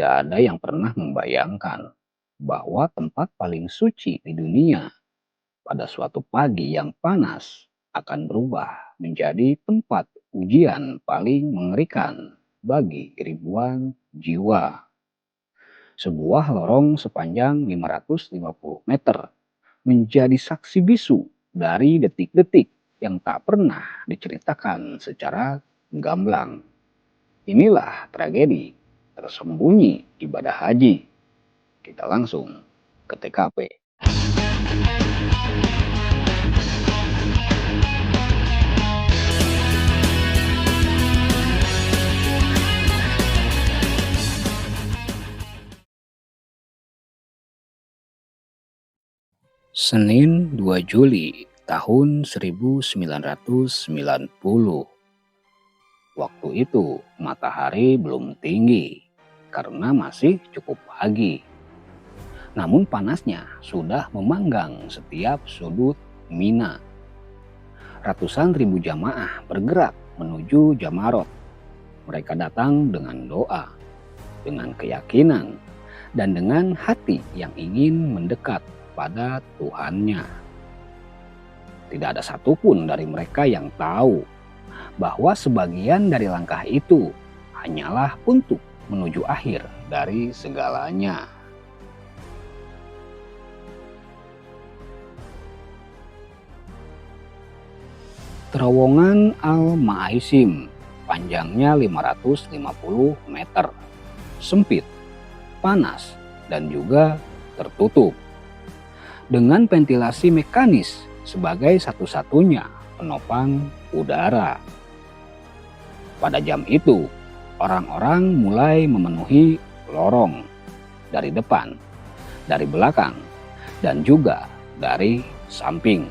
Tidak ada yang pernah membayangkan bahwa tempat paling suci di dunia pada suatu pagi yang panas akan berubah menjadi tempat ujian paling mengerikan bagi ribuan jiwa. Sebuah lorong sepanjang 550 meter menjadi saksi bisu dari detik-detik yang tak pernah diceritakan secara gamblang. Inilah tragedi tersembunyi ibadah haji. Kita langsung ke TKP. Senin 2 Juli tahun 1990. Waktu itu matahari belum tinggi karena masih cukup pagi. Namun panasnya sudah memanggang setiap sudut Mina. Ratusan ribu jamaah bergerak menuju Jamarot. Mereka datang dengan doa, dengan keyakinan, dan dengan hati yang ingin mendekat pada Tuhannya. Tidak ada satupun dari mereka yang tahu bahwa sebagian dari langkah itu hanyalah untuk menuju akhir dari segalanya. Terowongan Al-Ma'aisim panjangnya 550 meter, sempit, panas, dan juga tertutup. Dengan ventilasi mekanis sebagai satu-satunya penopang udara. Pada jam itu, orang-orang mulai memenuhi lorong dari depan, dari belakang, dan juga dari samping.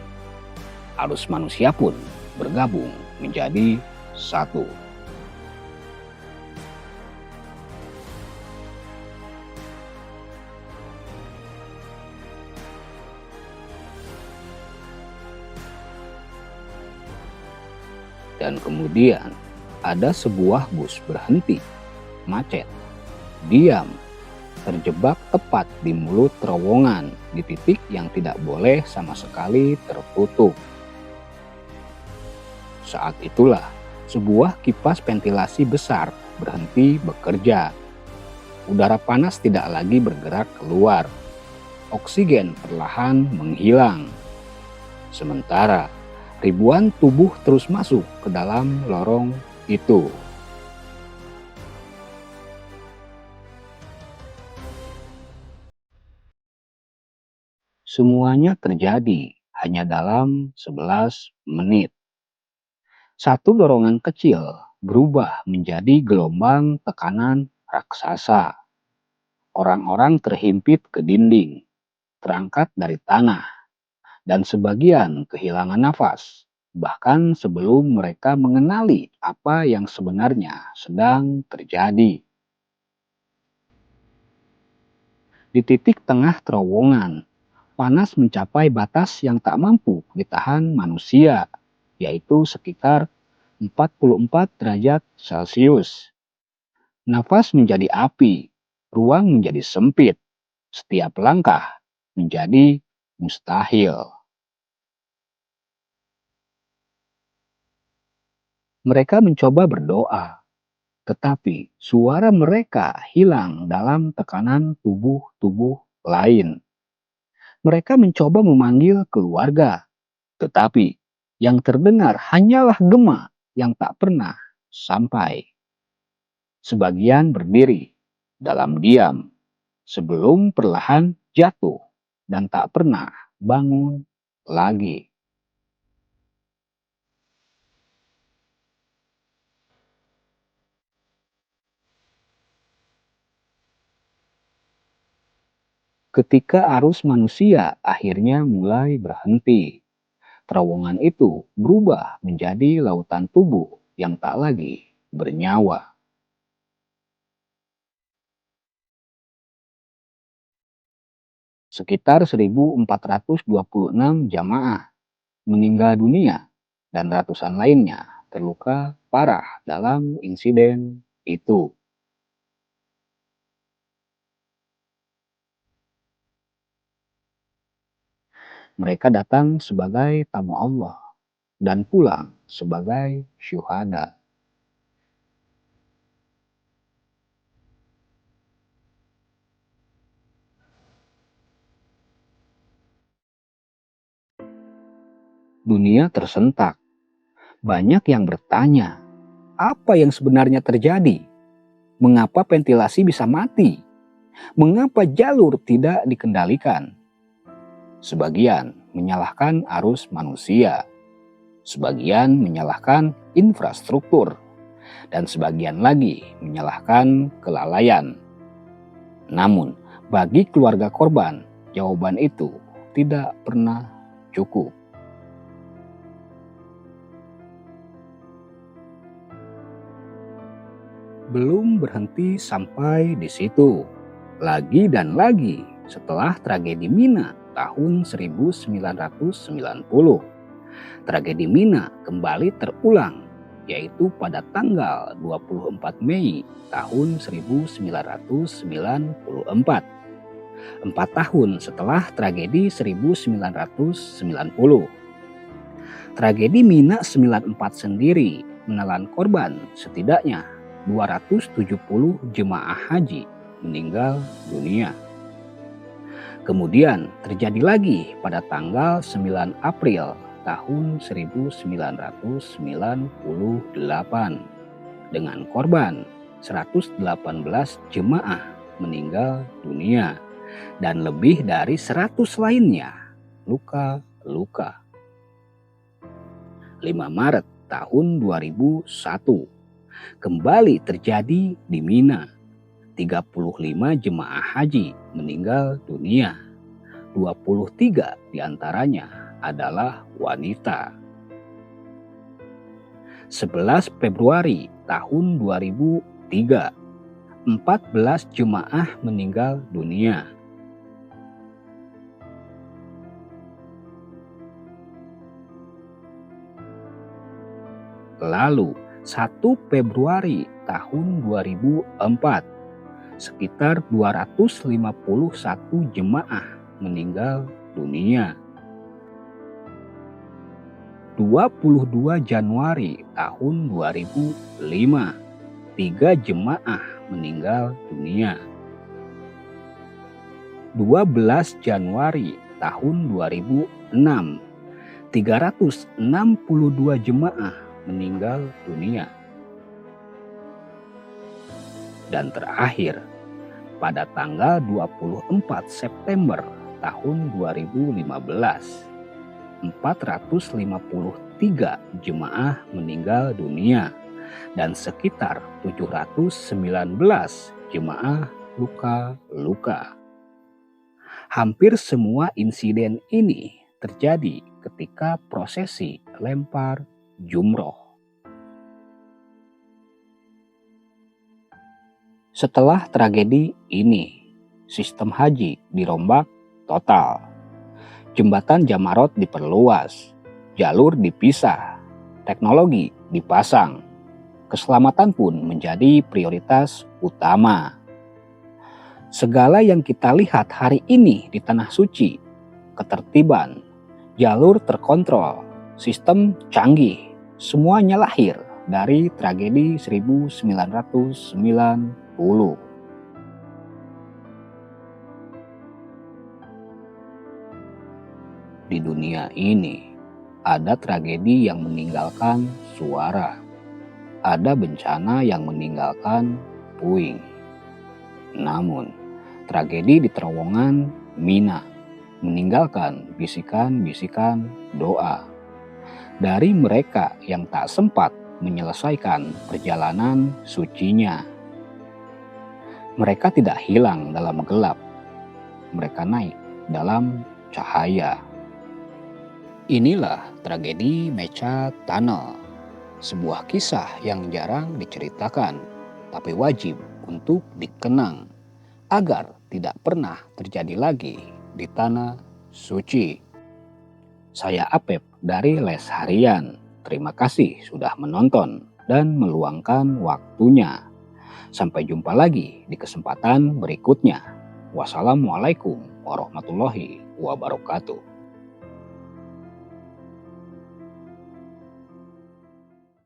Arus manusia pun bergabung menjadi satu. Dan kemudian ada sebuah bus berhenti, macet, diam, terjebak tepat di mulut terowongan di titik yang tidak boleh sama sekali tertutup. Saat itulah sebuah kipas ventilasi besar berhenti bekerja. Udara panas tidak lagi bergerak keluar. Oksigen perlahan menghilang. Sementara ribuan tubuh terus masuk ke dalam lorong itu. Semuanya terjadi hanya dalam 11 menit. Satu dorongan kecil berubah menjadi gelombang tekanan raksasa. Orang-orang terhimpit ke dinding, terangkat dari tanah, dan sebagian kehilangan nafas, bahkan sebelum mereka mengenali apa yang sebenarnya sedang terjadi. Di titik tengah terowongan, panas mencapai batas yang tak mampu ditahan manusia, yaitu sekitar 44 derajat Celcius. Nafas menjadi api, ruang menjadi sempit, setiap langkah menjadi mustahil. Mereka mencoba berdoa, tetapi suara mereka hilang dalam tekanan tubuh-tubuh lain. Mereka mencoba memanggil keluarga, tetapi yang terdengar hanyalah gema yang tak pernah sampai. Sebagian berdiri dalam diam sebelum perlahan jatuh dan tak pernah bangun lagi. Ketika arus manusia akhirnya mulai berhenti, terowongan itu berubah menjadi lautan tubuh yang tak lagi bernyawa. Sekitar 1.426 jamaah meninggal dunia dan ratusan lainnya terluka parah dalam insiden itu. Mereka datang sebagai tamu Allah dan pulang sebagai syuhada. Dunia tersentak. Banyak yang bertanya, apa yang sebenarnya terjadi? Mengapa ventilasi bisa mati? Mengapa jalur tidak dikendalikan? Sebagian menyalahkan arus manusia, sebagian menyalahkan infrastruktur, dan sebagian lagi menyalahkan kelalaian. Namun, bagi keluarga korban, jawaban itu tidak pernah cukup. Belum berhenti sampai di situ. Lagi dan lagi setelah tragedi Mina tahun 1990, tragedi Mina kembali terulang, yaitu pada tanggal 24 Mei tahun 1994. 4 tahun setelah tragedi 1990. Tragedi Mina 94 sendiri menelan korban setidaknya 270 jemaah haji meninggal dunia. Kemudian terjadi lagi pada tanggal 9 April tahun 1998 dengan korban 118 jemaah meninggal dunia dan lebih dari 100 lainnya luka-luka. 5 Maret tahun 2001 kembali terjadi di Mina. 35 jemaah haji meninggal dunia. 23 diantaranya adalah wanita. 11 Februari tahun 2003, 14 jemaah meninggal dunia. Lalu 1 Februari tahun 2004, sekitar 251 jemaah meninggal dunia. 22 Januari tahun 2005, 3 jemaah meninggal dunia. 12 Januari tahun 2006, 362 jemaah meninggal dunia. Dan terakhir, pada tanggal 24 September tahun 2015, 453 jemaah meninggal dunia dan sekitar 719 jemaah luka-luka. Hampir semua insiden ini terjadi ketika prosesi lempar jumroh. Setelah tragedi ini, sistem haji dirombak total. Jembatan Jamarot diperluas, jalur dipisah, teknologi dipasang. Keselamatan pun menjadi prioritas utama. Segala yang kita lihat hari ini di Tanah Suci, ketertiban, jalur terkontrol, sistem canggih, semuanya lahir dari tragedi 1990. Di dunia ini, ada tragedi yang meninggalkan suara, ada bencana yang meninggalkan puing. Namun, tragedi di terowongan Mina meninggalkan bisikan-bisikan doa dari mereka yang tak sempat menyelesaikan perjalanan sucinya. Mereka tidak hilang dalam gelap, mereka naik dalam cahaya. Inilah tragedi Mecha Tunnel, sebuah kisah yang jarang diceritakan, tapi wajib untuk dikenang agar tidak pernah terjadi lagi di Tanah Suci. Saya Apep dari Les Harian. Terima kasih sudah menonton dan meluangkan waktunya. Sampai jumpa lagi di kesempatan berikutnya. Wassalamualaikum warahmatullahi wabarakatuh.